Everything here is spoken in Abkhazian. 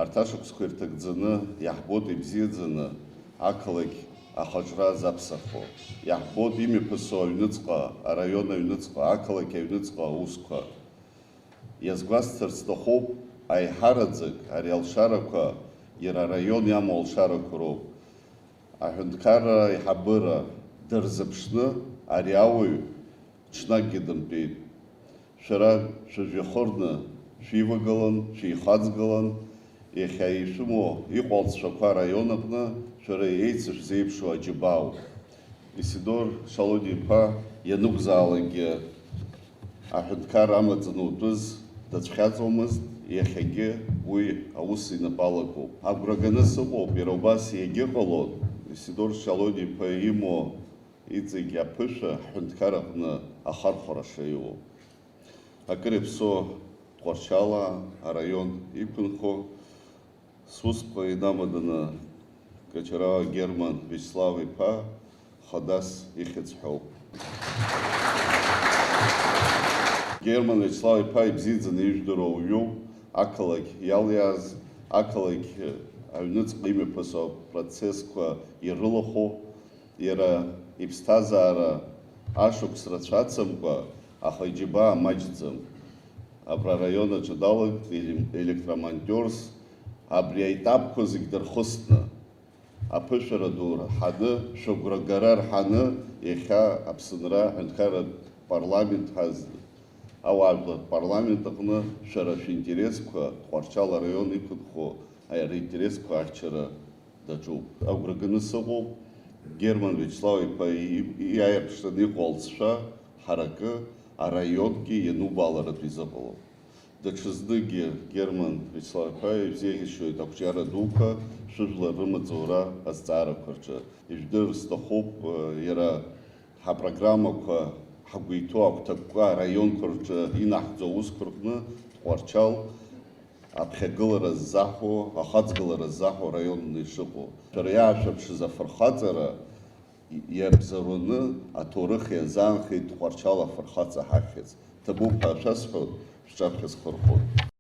Арҭ ашықәсқәа ирҭагӡаны иаҳбот ибзиаӡаны ақалақь ахаҿра заԥсахо. Иаҳбот имҩаԥысуа аҩныҵҟа, араион аҩныҵҟа, ақалақь аҩныҵҟа аусқәа. Иазгәасҭарц сҭахуп аиҳараӡак ари алшарақәа иара араион иамоу алшарақәа роуп. Аҳәынҭқарра аиҳабыра дырзыԥшны ари ауаҩ ҽнакгьы дымтәеит. Шәара шәыжәҩахырны шәивагылан, шәихаҵгылан, иахьа ишәымоу иҟалҵшәақәа араион аҟны шәара еицышәзеиԥшу аџьабаауп. Исидор Шалоди-иԥа ианықәзаалакгьы аҳәынҭқар амаҵаны утәыз дацәхьаҵуамызт, иахьагьы уи аус инапалакуп. Агәра ганы сыҟоуп, иара убас иагьыҟалон Исидор Шалоди-иԥа имоу иҵегь аԥышәа ҳҳәынҭқар аҟны ахархәара шаиуоу. Акыр иаԥсоу Тҟәарчала араион иқәынхо сусқәа инамаданы Качарауа Герман Вячеслав-иԥа хадас ихьыӡҳәоуп. Герман Вячеслав-иԥа ибзиаӡаны ижәдыруа уаҩуп, ақалақь иалиааз, ақалақь аҩныҵҟа имҩаԥысуа апроцессқәа ирылахо, иара иԥсҭазаара ашықәс рацәа ацамкәа, аха иџьабаа маҷӡам. Абра араион аҿы далагт електромонтиорс, абри аетапқәа зегь дырхысны, аԥышәара ду раҳаны, шәагәрагара рҳаны, иахьа Аԥсынра Аҳәынҭқарратә парламент ҳазны. Ауаажәлар парламент аҟны шәара шәинтересқәа Тҟәарчал араион иқәынхо ари интересқәа ахьчара даҿуп. Агәра ганы сыҟоуп Герман Вячеслав-иԥа иааирԥшраны иҟоу ҳаракы араионгьы ианубааларатәы изыҟалоуп. Даҽазныкгьы Герман Вячеслав-иԥа ибзеиӷьасшьоит ақәҿиара дуқәа шәыжәлар рымаҵура азҵаарақәа рҿы. Ижәдыр сҭахуп иара ҳапрограммақәа ҳгәы иҭоу агәҭакқәа араионқәа рҿы инаҳҵо аусқәа рҟны Тҟәарчал аԥхьагылара ззаҳәо, ахаҵгылара ззаҳәо араионны ишыҟоу. Шәара иаашәаԥшыз афырхаҵара иабзаруаны аҭоурых иазаанхеит Тҟәарчал афырхаҵа ҳахьӡ. Ҭабуп ҳәа шәасҳәоит, шәҿаԥхьа схырхәоит.